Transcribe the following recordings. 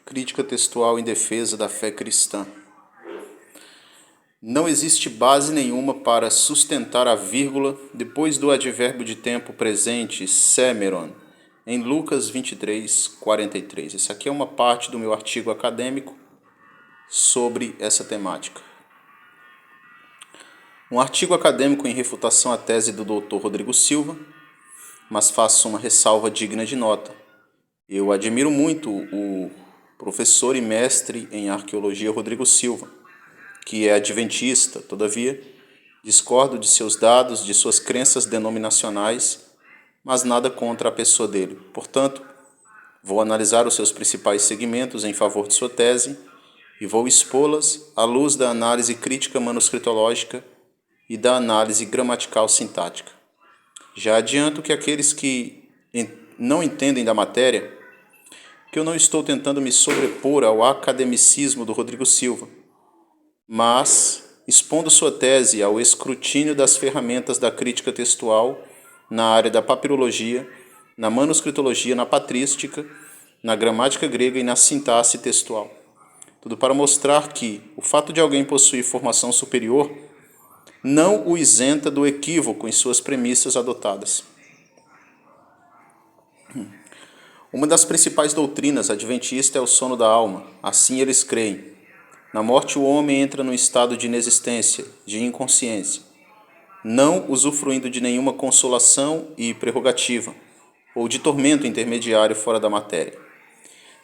Crítica textual em defesa da fé cristã. Não existe base nenhuma para sustentar a vírgula depois do advérbio de tempo presente, semeron, em Lucas 23, 43. Essa aqui é uma parte do meu artigo acadêmico sobre essa temática. Um artigo acadêmico em refutação à tese do Dr. Rodrigo Silva, mas faço uma ressalva digna de nota. Eu admiro muito o professor e mestre em arqueologia Rodrigo Silva, que é adventista, todavia, discordo de seus dados, de suas crenças denominacionais, mas nada contra a pessoa dele. Portanto, vou analisar os seus principais segmentos em favor de sua tese e vou expô-las à luz da análise crítica manuscritológica e da análise gramatical sintática. Já adianto que aqueles que não entendem da matéria, que eu não estou tentando me sobrepor ao academicismo do Rodrigo Silva, mas expondo sua tese ao escrutínio das ferramentas da crítica textual na área da papirologia, na manuscritologia, na patrística, na gramática grega e na sintaxe textual. Tudo para mostrar que o fato de alguém possuir formação superior não o isenta do equívoco em suas premissas adotadas. Uma das principais doutrinas adventista é o sono da alma. Assim eles creem. Na morte o homem entra num estado de inexistência, de inconsciência, não usufruindo de nenhuma consolação e prerrogativa, ou de tormento intermediário fora da matéria.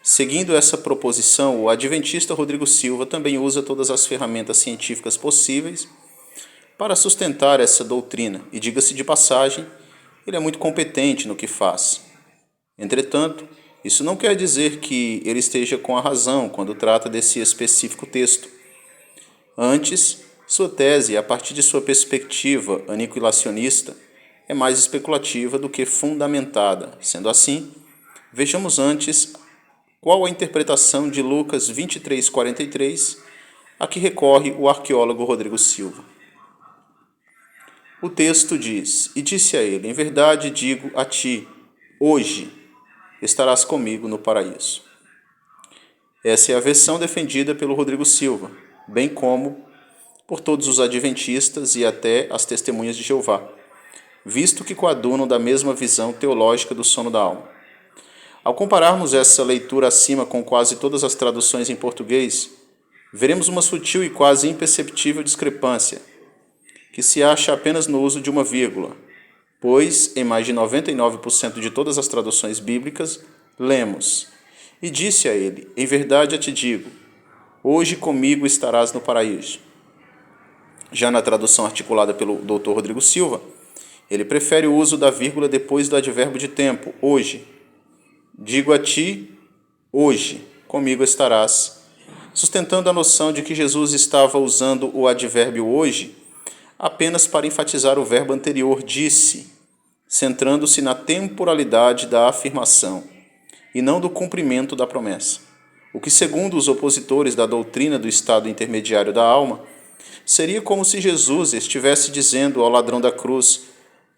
Seguindo essa proposição, o adventista Rodrigo Silva também usa todas as ferramentas científicas possíveis para sustentar essa doutrina, e diga-se de passagem, ele é muito competente no que faz. Entretanto, isso não quer dizer que ele esteja com a razão quando trata desse específico texto. Antes, sua tese, a partir de sua perspectiva aniquilacionista, é mais especulativa do que fundamentada. Sendo assim, vejamos antes qual a interpretação de Lucas 23, 43, a que recorre o arqueólogo Rodrigo Silva. O texto diz: "E disse a ele, em verdade digo a ti, hoje estarás comigo no paraíso." Essa é a versão defendida pelo Rodrigo Silva, bem como por todos os adventistas e até as testemunhas de Jeová, visto que coadunam da mesma visão teológica do sono da alma. Ao compararmos essa leitura acima com quase todas as traduções em português, veremos uma sutil e quase imperceptível discrepância, que se acha apenas no uso de uma vírgula, pois, em mais de 99% de todas as traduções bíblicas, lemos: "E disse a ele, em verdade eu te digo, hoje comigo estarás no paraíso." Já na tradução articulada pelo Dr. Rodrigo Silva, ele prefere o uso da vírgula depois do advérbio de tempo, hoje. "Digo a ti, hoje comigo estarás", sustentando a noção de que Jesus estava usando o advérbio hoje apenas para enfatizar o verbo anterior, disse, centrando-se na temporalidade da afirmação e não do cumprimento da promessa. O que, segundo os opositores da doutrina do estado intermediário da alma, seria como se Jesus estivesse dizendo ao ladrão da cruz: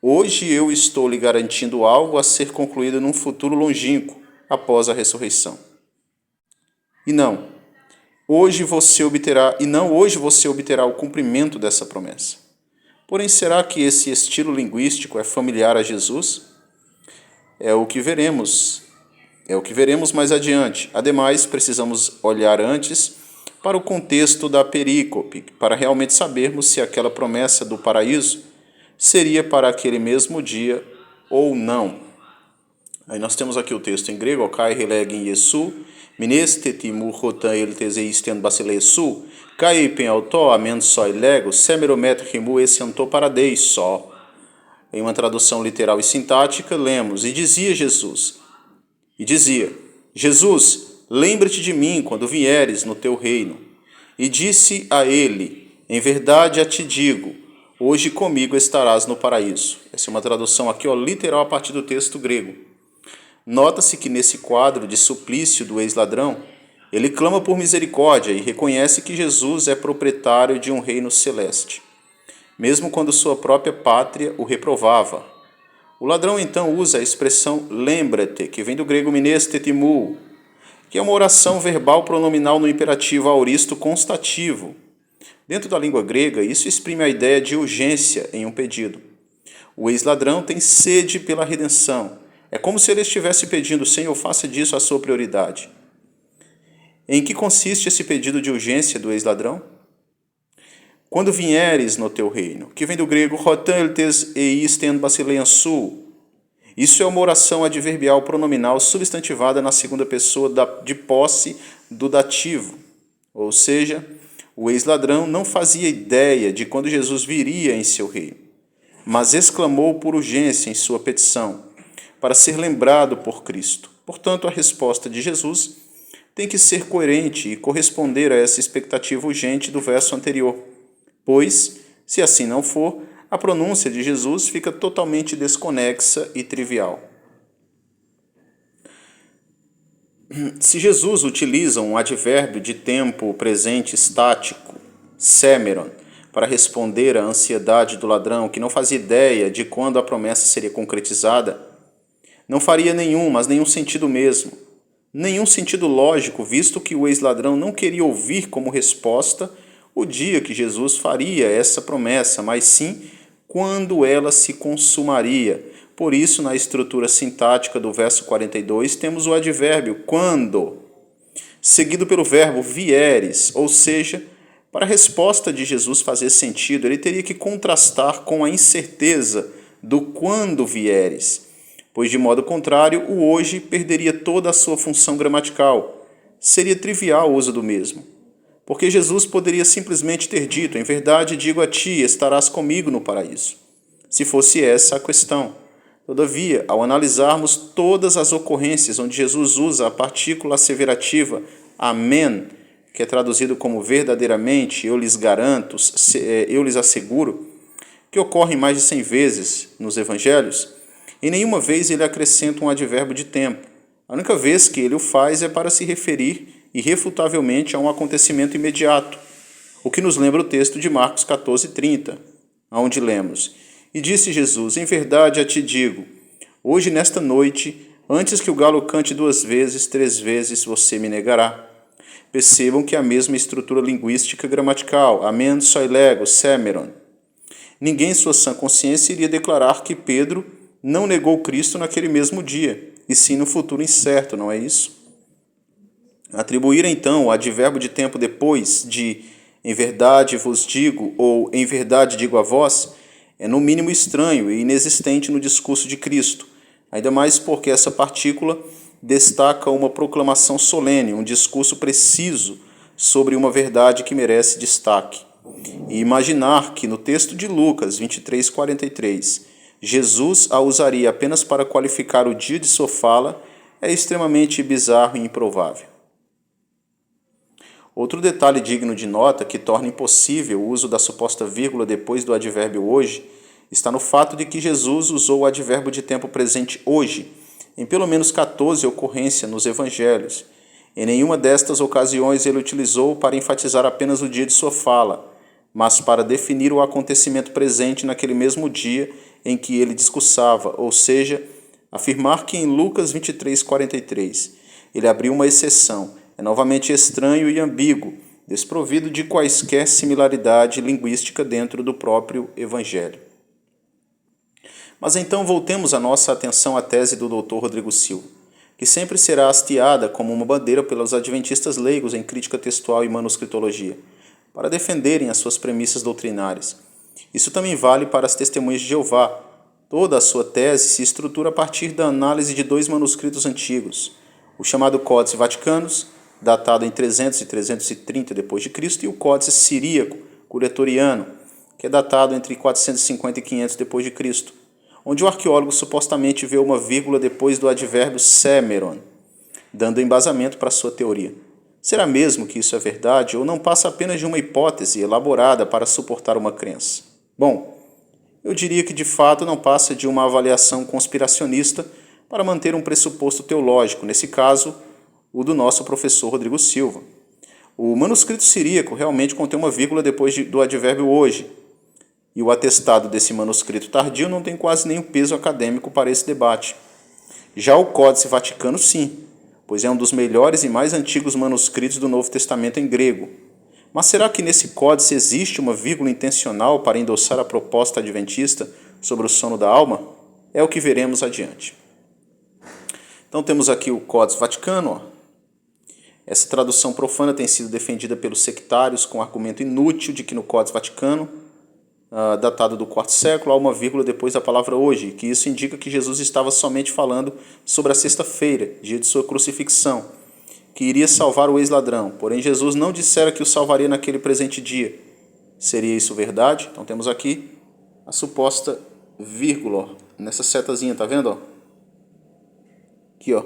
"Hoje eu estou lhe garantindo algo a ser concluído num futuro longínquo, após a ressurreição." E não, hoje você obterá o cumprimento dessa promessa. Porém, será que esse estilo linguístico é familiar a Jesus? É o que veremos mais adiante. Ademais, precisamos olhar antes para o contexto da perícope, para realmente sabermos se aquela promessa do paraíso seria para aquele mesmo dia ou não. Aí nós temos aqui o texto em grego: "Kai relegin Iesu, minesteti murrotan elteseisten basilesu, kai pen auto amen soi lego, semeromet rimu essanto paradeis só." Em uma tradução literal e sintática, lemos: "E dizia, Jesus, lembra-te de mim quando vieres no teu reino." E disse a ele, em verdade a te digo, hoje comigo estarás no paraíso. Essa é uma tradução aqui, literal, a partir do texto grego. Nota-se que nesse quadro de suplício do ex-ladrão, ele clama por misericórdia e reconhece que Jesus é proprietário de um reino celeste, mesmo quando sua própria pátria o reprovava. O ladrão então usa a expressão lembra-te, que vem do grego minestetimou, que é uma oração verbal pronominal no imperativo aoristo constativo. Dentro da língua grega, isso exprime a ideia de urgência em um pedido. O ex-ladrão tem sede pela redenção. É como se ele estivesse pedindo: Senhor, faça disso a sua prioridade. Em que consiste esse pedido de urgência do ex-ladrão? Quando vieres no teu reino, que vem do grego hoteltes eisten basileansu. Isso é uma oração adverbial pronominal substantivada na segunda pessoa de posse do dativo. Ou seja, o ex-ladrão não fazia ideia de quando Jesus viria em seu reino, mas exclamou por urgência em sua petição, para ser lembrado por Cristo. Portanto, a resposta de Jesus tem que ser coerente e corresponder a essa expectativa urgente do verso anterior, pois, se assim não for, a pronúncia de Jesus fica totalmente desconexa e trivial. Se Jesus utiliza um advérbio de tempo presente estático, semeron, para responder à ansiedade do ladrão que não fazia ideia de quando a promessa seria concretizada, não faria nenhum sentido mesmo. Nenhum sentido lógico, visto que o ex-ladrão não queria ouvir como resposta o dia que Jesus faria essa promessa, mas sim quando ela se consumaria. Por isso, na estrutura sintática do verso 42, temos o advérbio quando, seguido pelo verbo vieres, ou seja, para a resposta de Jesus fazer sentido, ele teria que contrastar com a incerteza do quando vieres, pois de modo contrário, o hoje perderia toda a sua função gramatical. Seria trivial o uso do mesmo, porque Jesus poderia simplesmente ter dito: em verdade digo a ti, estarás comigo no paraíso, se fosse essa a questão. Todavia, ao analisarmos todas as ocorrências onde Jesus usa a partícula asseverativa amen, que é traduzido como verdadeiramente, eu lhes garanto, eu lhes asseguro, que ocorre mais de 100 vezes nos evangelhos, em nenhuma vez ele acrescenta um advérbio de tempo. A única vez que ele o faz é para se referir irrefutavelmente a um acontecimento imediato, o que nos lembra o texto de Marcos 14:30, onde lemos: E disse Jesus: em verdade a ti digo, hoje nesta noite, antes que o galo cante 2 vezes, 3 vezes você me negará. Percebam que é a mesma estrutura linguística gramatical, amen, soilego, semeron. Ninguém em sua sã consciência iria declarar que Pedro não negou Cristo naquele mesmo dia, e sim no futuro incerto, não é isso? Atribuir então o advérbio de tempo depois de em verdade vos digo ou em verdade digo a vós é no mínimo estranho e inexistente no discurso de Cristo, ainda mais porque essa partícula destaca uma proclamação solene, um discurso preciso sobre uma verdade que merece destaque. E imaginar que no texto de Lucas 23:43 Jesus a usaria apenas para qualificar o dia de sua fala é extremamente bizarro e improvável. Outro detalhe digno de nota que torna impossível o uso da suposta vírgula depois do advérbio hoje está no fato de que Jesus usou o advérbio de tempo presente hoje em pelo menos 14 ocorrências nos evangelhos. Em nenhuma destas ocasiões ele utilizou para enfatizar apenas o dia de sua fala, mas para definir o acontecimento presente naquele mesmo dia em que ele discursava, ou seja, afirmar que em Lucas 23:43 ele abriu uma exceção é novamente estranho e ambíguo, desprovido de quaisquer similaridade linguística dentro do próprio Evangelho. Mas então voltemos a nossa atenção à tese do Dr. Rodrigo Silva, que sempre será hasteada como uma bandeira pelos adventistas leigos em crítica textual e manuscritologia, para defenderem as suas premissas doutrinárias. Isso também vale para as testemunhas de Jeová. Toda a sua tese se estrutura a partir da análise de 2 manuscritos antigos, o chamado Códice Vaticanus, datado em 300 e 330 d.C., e o Códice Siríaco Curetoriano, que é datado entre 450 e 500 d.C., onde o arqueólogo supostamente vê uma vírgula depois do advérbio semeron, dando embasamento para sua teoria. Será mesmo que isso é verdade ou não passa apenas de uma hipótese elaborada para suportar uma crença? Bom, eu diria que de fato não passa de uma avaliação conspiracionista para manter um pressuposto teológico, nesse caso, o do nosso professor Rodrigo Silva. O manuscrito siríaco realmente contém uma vírgula depois do advérbio hoje, e o atestado desse manuscrito tardio não tem quase nenhum peso acadêmico para esse debate. Já o Códice Vaticano, sim. pois é um dos melhores e mais antigos manuscritos do Novo Testamento em grego. Mas será que nesse códice existe uma vírgula intencional para endossar a proposta adventista sobre o sono da alma? É o que veremos adiante. Então temos aqui o Códice Vaticano. Essa tradução profana tem sido defendida pelos sectários com o argumento inútil de que no Códice Vaticano, datado do IV século, há uma vírgula depois da palavra hoje, que isso indica que Jesus estava somente falando sobre a sexta-feira, dia de sua crucifixão, que iria salvar o ex-ladrão. Porém, Jesus não dissera que o salvaria naquele presente dia. Seria isso verdade? Então temos aqui a suposta vírgula, ó, nessa setazinha, tá vendo? Ó? Aqui, ó.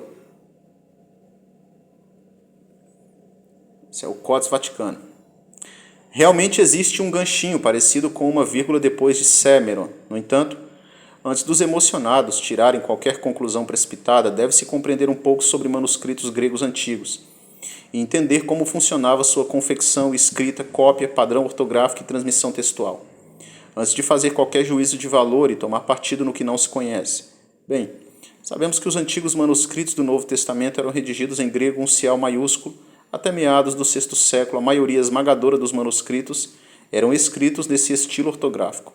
Esse é o Códice Vaticano. Realmente existe um ganchinho parecido com uma vírgula depois de Semeron. No entanto, antes dos emocionados tirarem qualquer conclusão precipitada, deve-se compreender um pouco sobre manuscritos gregos antigos e entender como funcionava sua confecção, escrita, cópia, padrão ortográfico e transmissão textual, antes de fazer qualquer juízo de valor e tomar partido no que não se conhece. Bem, sabemos que os antigos manuscritos do Novo Testamento eram redigidos em grego uncial maiúsculo. Até meados do VI século, a maioria esmagadora dos manuscritos eram escritos nesse estilo ortográfico.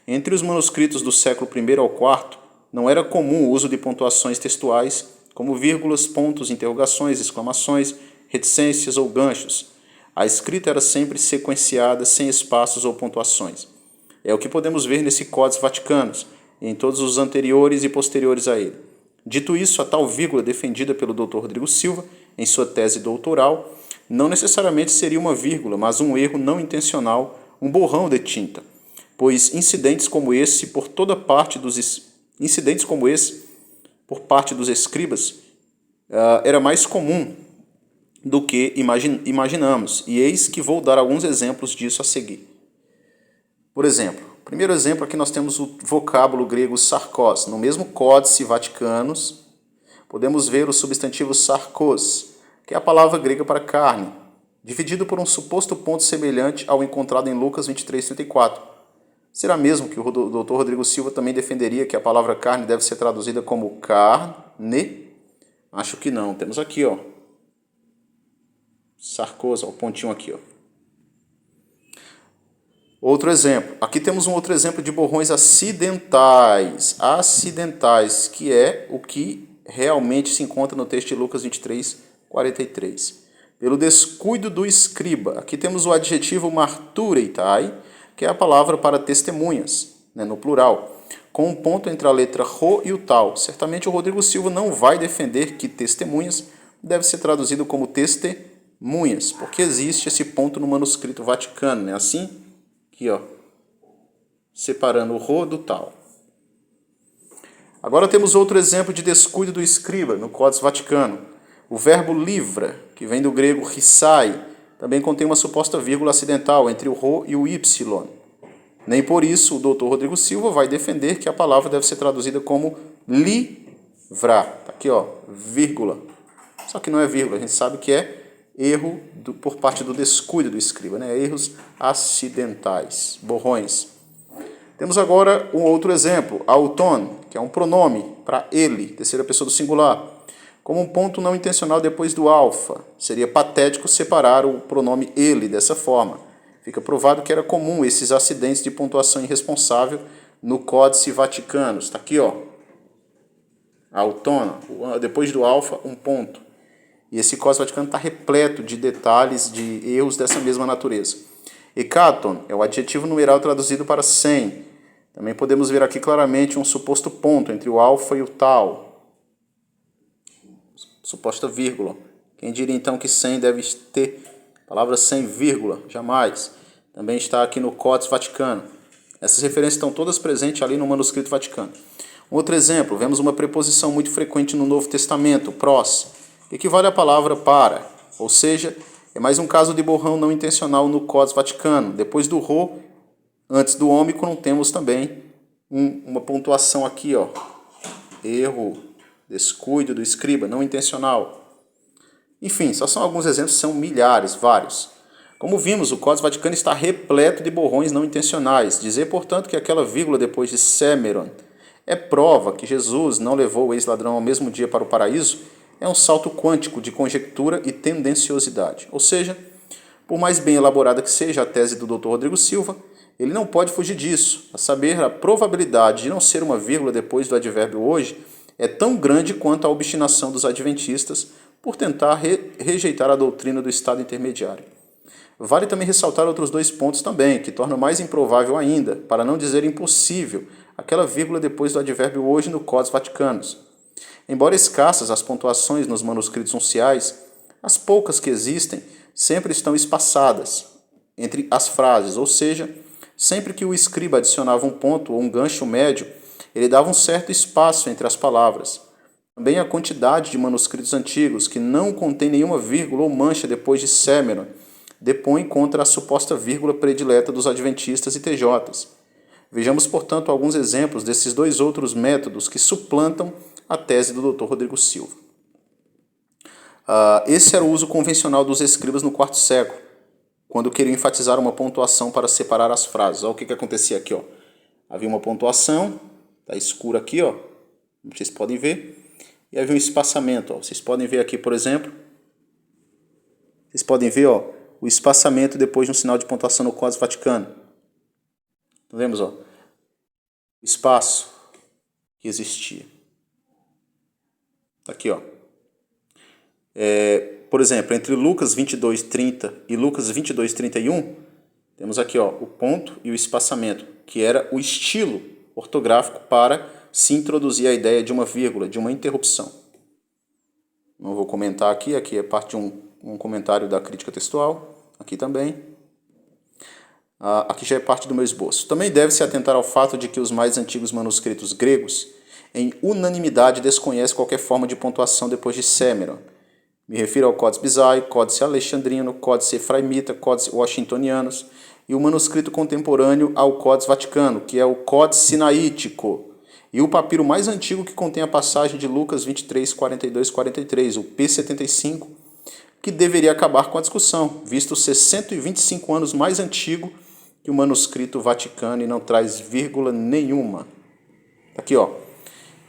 Entre os manuscritos do século I ao IV, não era comum o uso de pontuações textuais, como vírgulas, pontos, interrogações, exclamações, reticências ou ganchos. A escrita era sempre sequenciada, sem espaços ou pontuações. É o que podemos ver nesse Códice Vaticano e em todos os anteriores e posteriores a ele. Dito isso, a tal vírgula defendida pelo Dr. Rodrigo Silva em sua tese doutoral não necessariamente seria uma vírgula, mas um erro não intencional, um borrão de tinta, pois incidentes como esse por parte dos escribas era mais comum do que imaginamos, e eis que vou dar alguns exemplos disso a seguir. Por exemplo, primeiro exemplo aqui nós temos o vocábulo grego sarkos. No mesmo Códice Vaticanus, podemos ver o substantivo sarkos, que é a palavra grega para carne, dividido por um suposto ponto semelhante ao encontrado em Lucas 23:34. Será mesmo que o Dr. Rodrigo Silva também defenderia que a palavra carne deve ser traduzida como carne? Acho que não. Temos aqui, ó, sarkos, ó, o pontinho aqui, ó. Outro exemplo. Aqui temos um outro exemplo de borrões acidentais. Acidentais, que é o que realmente se encontra no texto de Lucas 23:43. Pelo descuido do escriba. Aqui temos o adjetivo martureitai, que é a palavra para testemunhas, né, no plural, com um ponto entre a letra ro e o tal. Certamente o Rodrigo Silva não vai defender que testemunhas deve ser traduzido como testemunhas, porque existe esse ponto no manuscrito vaticano, né? Assim, aqui, ó, separando o ro do tal. Agora temos outro exemplo de descuido do escriba no Códice Vaticano. O verbo livra, que vem do grego risai, também contém uma suposta vírgula acidental entre o ro e o y. Nem por isso o Dr. Rodrigo Silva vai defender que a palavra deve ser traduzida como livrar. Tá aqui, ó, vírgula. Só que não é vírgula, a gente sabe que é erro por parte do descuido do escriba, né? Erros acidentais, borrões. Temos agora um outro exemplo, auton, que é um pronome para ele, terceira pessoa do singular, como um ponto não intencional depois do alfa. Seria patético separar o pronome ele dessa forma. Fica provado que era comum esses acidentes de pontuação irresponsável no Códice Vaticano. Está aqui, ó, auton, depois do alfa, um ponto. E esse Códice Vaticano está repleto de detalhes, de erros dessa mesma natureza. Hekaton é o adjetivo numeral traduzido para 100. Também podemos ver aqui claramente um suposto ponto entre o alfa e o tal. Suposta vírgula. Quem diria então que 100 deve ter a palavra 100, vírgula? Jamais. Também está aqui no Códice Vaticano. Essas referências estão todas presentes ali no manuscrito Vaticano. Um outro exemplo, vemos uma preposição muito frequente no Novo Testamento, pros, que equivale à palavra para, ou seja, é mais um caso de borrão não intencional no Códice Vaticano. Depois do ro, antes do ômicron, temos também uma pontuação aqui, ó, erro, descuido do escriba, não intencional. Enfim, só são alguns exemplos, são milhares, vários. Como vimos, o Códice Vaticano está repleto de borrões não intencionais. Dizer, portanto, que aquela vírgula depois de Semeron é prova que Jesus não levou o ex-ladrão ao mesmo dia para o paraíso é um salto quântico de conjectura e tendenciosidade. Ou seja, por mais bem elaborada que seja a tese do Dr. Rodrigo Silva, ele não pode fugir disso, a saber, a probabilidade de não ser uma vírgula depois do advérbio hoje é tão grande quanto a obstinação dos adventistas por tentar rejeitar a doutrina do estado intermediário. Vale também ressaltar outros dois pontos também, que tornam mais improvável ainda, para não dizer impossível, aquela vírgula depois do advérbio hoje no Codes Vaticanos. Embora escassas as pontuações nos manuscritos unciais, as poucas que existem sempre estão espaçadas entre as frases, ou seja, sempre que o escriba adicionava um ponto ou um gancho médio, ele dava um certo espaço entre as palavras. Também a quantidade de manuscritos antigos que não contém nenhuma vírgula ou mancha depois de sêmeron depõe contra a suposta vírgula predileta dos adventistas e TJs. Vejamos, portanto, alguns exemplos desses dois outros métodos que suplantam a tese do Dr. Rodrigo Silva. Esse era o uso convencional dos escribas no quarto século, quando queriam enfatizar uma pontuação para separar as frases. Olha o que acontecia aqui. Ó. Havia uma pontuação, está escuro aqui, ó, vocês podem ver, e havia um espaçamento. Ó. Vocês podem ver aqui, por exemplo, vocês podem ver ó, o espaçamento depois de um sinal de pontuação no Códice Vaticano. Então, vemos ó, o espaço que existia. Aqui, ó. Por exemplo, entre Lucas 22:30 e Lucas 22:31, temos aqui ó, o ponto e o espaçamento, que era o estilo ortográfico para se introduzir a ideia de uma vírgula, de uma interrupção. Não vou comentar aqui é parte de um comentário da crítica textual, aqui também. Aqui já é parte do meu esboço. Também deve-se atentar ao fato de que os mais antigos manuscritos gregos, em unanimidade, desconhecem qualquer forma de pontuação depois de sêmeron. Me refiro ao Códice Bizai, Códice Alexandrino, Códice Efraimita, Códice Washingtonianos e o manuscrito contemporâneo ao Códice Vaticano, que é o Códice Sinaítico, e o papiro mais antigo que contém a passagem de Lucas 23, 42, 43, o P75, que deveria acabar com a discussão, visto ser 125 anos mais antigo que o manuscrito Vaticano e não traz vírgula nenhuma. Aqui, ó.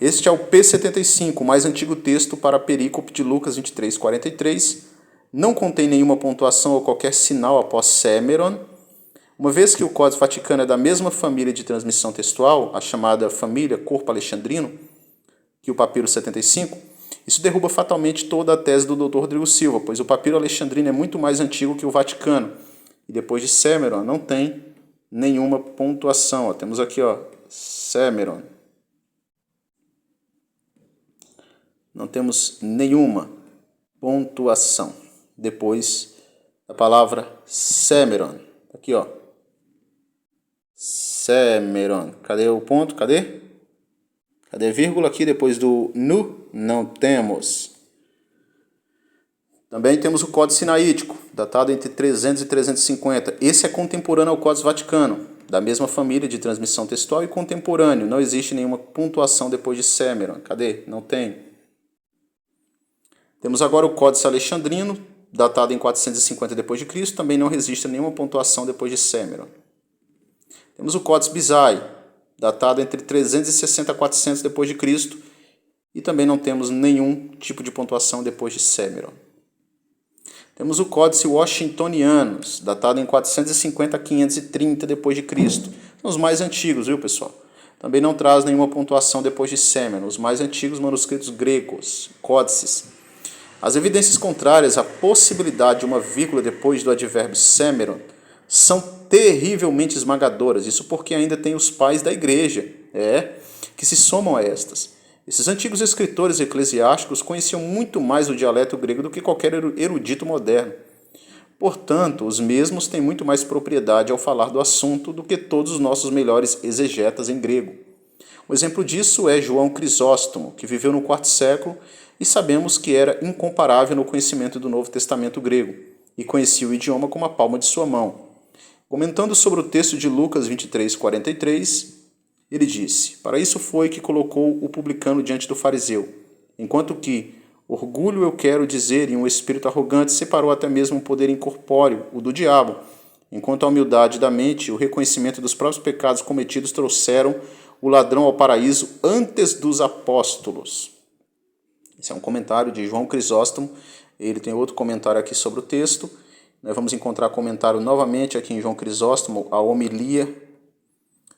Este é o P75, o mais antigo texto para a perícope de Lucas 23, 43. Não contém nenhuma pontuação ou qualquer sinal após sêmeron. Uma vez que o Códice Vaticano é da mesma família de transmissão textual, a chamada família Corpo Alexandrino, que o papiro 75, isso derruba fatalmente toda a tese do Dr. Rodrigo Silva, pois o papiro alexandrino é muito mais antigo que o Vaticano. E depois de sêmeron não tem nenhuma pontuação. Ó, temos aqui, ó, sêmeron. Não temos nenhuma pontuação depois da palavra sêmeron. Aqui, ó. Sêmeron. Cadê o ponto? Cadê? Cadê a vírgula aqui depois do nu? Não temos. Também temos o Códice Sinaítico, datado entre 300 e 350. Esse é contemporâneo ao Códice Vaticano, da mesma família de transmissão textual e contemporâneo. Não existe nenhuma pontuação depois de sêmeron. Cadê? Não tem. Temos agora o Códice Alexandrino, datado em 450 d.C., também não registra nenhuma pontuação depois de sêmeron. Temos o Códice Bizai, datado entre 360 a 400 d.C., e também não temos nenhum tipo de pontuação depois de sêmeron. Temos o Códice Washingtonianos, datado em 450 a 530 d.C. São os mais antigos, viu, pessoal? Também não traz nenhuma pontuação depois de sêmeron. Os mais antigos manuscritos gregos, códices. As evidências contrárias à possibilidade de uma vírgula depois do advérbio sêmeron são terrivelmente esmagadoras. Isso porque ainda tem os pais da igreja, que se somam a estas. Esses antigos escritores eclesiásticos conheciam muito mais o dialeto grego do que qualquer erudito moderno. Portanto, os mesmos têm muito mais propriedade ao falar do assunto do que todos os nossos melhores exegetas em grego. Um exemplo disso é João Crisóstomo, que viveu no IV século e sabemos que era incomparável no conhecimento do Novo Testamento grego e conhecia o idioma como a palma de sua mão. Comentando sobre o texto de Lucas 23, 43, ele disse: "Para isso foi que colocou o publicano diante do fariseu, enquanto que orgulho eu quero dizer e um espírito arrogante separou até mesmo um poder incorpóreo, o do diabo, enquanto a humildade da mente e o reconhecimento dos próprios pecados cometidos trouxeram o ladrão ao paraíso antes dos apóstolos." Esse é um comentário de João Crisóstomo. Ele tem outro comentário aqui sobre o texto. Nós vamos encontrar comentário novamente aqui em João Crisóstomo, a homilia.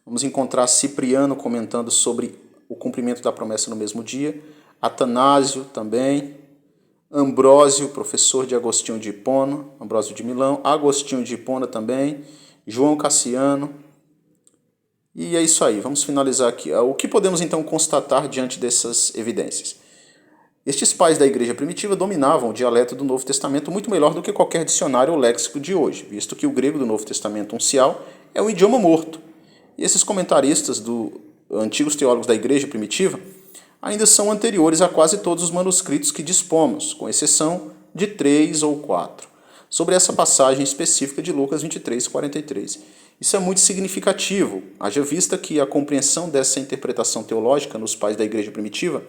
Vamos encontrar Cipriano comentando sobre o cumprimento da promessa no mesmo dia. Atanásio também. Ambrósio, professor de Agostinho de Hipona, Ambrósio de Milão. Agostinho de Hipona também. João Cassiano. E é isso aí, vamos finalizar aqui. O que podemos então constatar diante dessas evidências? Estes pais da igreja primitiva dominavam o dialeto do Novo Testamento muito melhor do que qualquer dicionário ou léxico de hoje, visto que o grego do Novo Testamento uncial é um idioma morto. E esses comentaristas antigos teólogos da igreja primitiva ainda são anteriores a quase todos os manuscritos que dispomos, com exceção de 3 ou 4, sobre essa passagem específica de Lucas 23, 43. Isso é muito significativo, haja vista que a compreensão dessa interpretação teológica nos pais da igreja primitiva,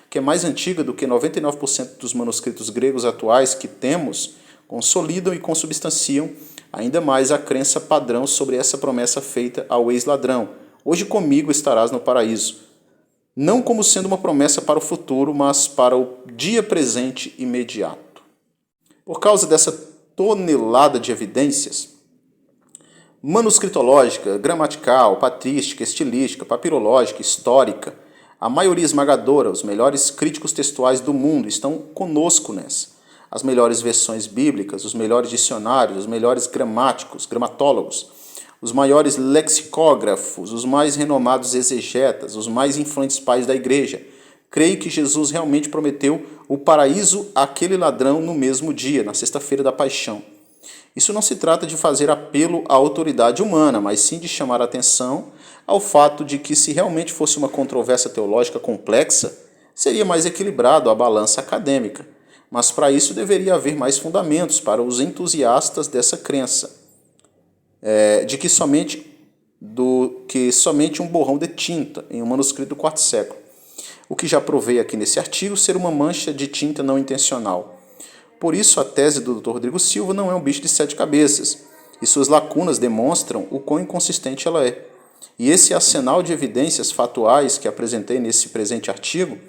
que é mais antiga do que 99% dos manuscritos gregos atuais que temos, consolidam e consubstanciam ainda mais a crença padrão sobre essa promessa feita ao ex-ladrão: hoje comigo estarás no paraíso. Não como sendo uma promessa para o futuro, mas para o dia presente imediato. Por causa dessa tonelada de evidências, manuscritológica, gramatical, patrística, estilística, papirológica, histórica, a maioria esmagadora, os melhores críticos textuais do mundo estão conosco nessa. As melhores versões bíblicas, os melhores dicionários, os melhores gramatólogos, os maiores lexicógrafos, os mais renomados exegetas, os mais influentes pais da igreja. Creio que Jesus realmente prometeu o paraíso àquele ladrão no mesmo dia, na sexta-feira da paixão. Isso não se trata de fazer apelo à autoridade humana, mas sim de chamar a atenção ao fato de que, se realmente fosse uma controvérsia teológica complexa, seria mais equilibrado a balança acadêmica. Mas para isso deveria haver mais fundamentos para os entusiastas dessa crença, de que somente um borrão de tinta em um manuscrito do IV século, o que já provei aqui nesse artigo ser uma mancha de tinta não intencional. Por isso, a tese do Dr. Rodrigo Silva não é um bicho de 7 cabeças, e suas lacunas demonstram o quão inconsistente ela é. E esse arsenal de evidências fatuais que apresentei nesse presente artigo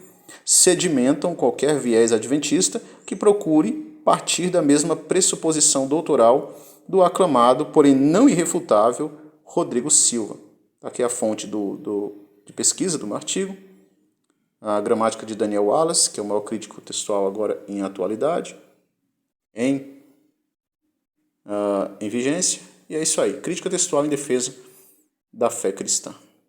sedimentam qualquer viés adventista que procure partir da mesma pressuposição doutoral do aclamado, porém não irrefutável, Rodrigo Silva. Aqui é a fonte de pesquisa do meu artigo, a gramática de Daniel Wallace, que é o maior crítico textual agora em atualidade, em vigência. E é isso aí, crítica textual em defesa da fé cristã.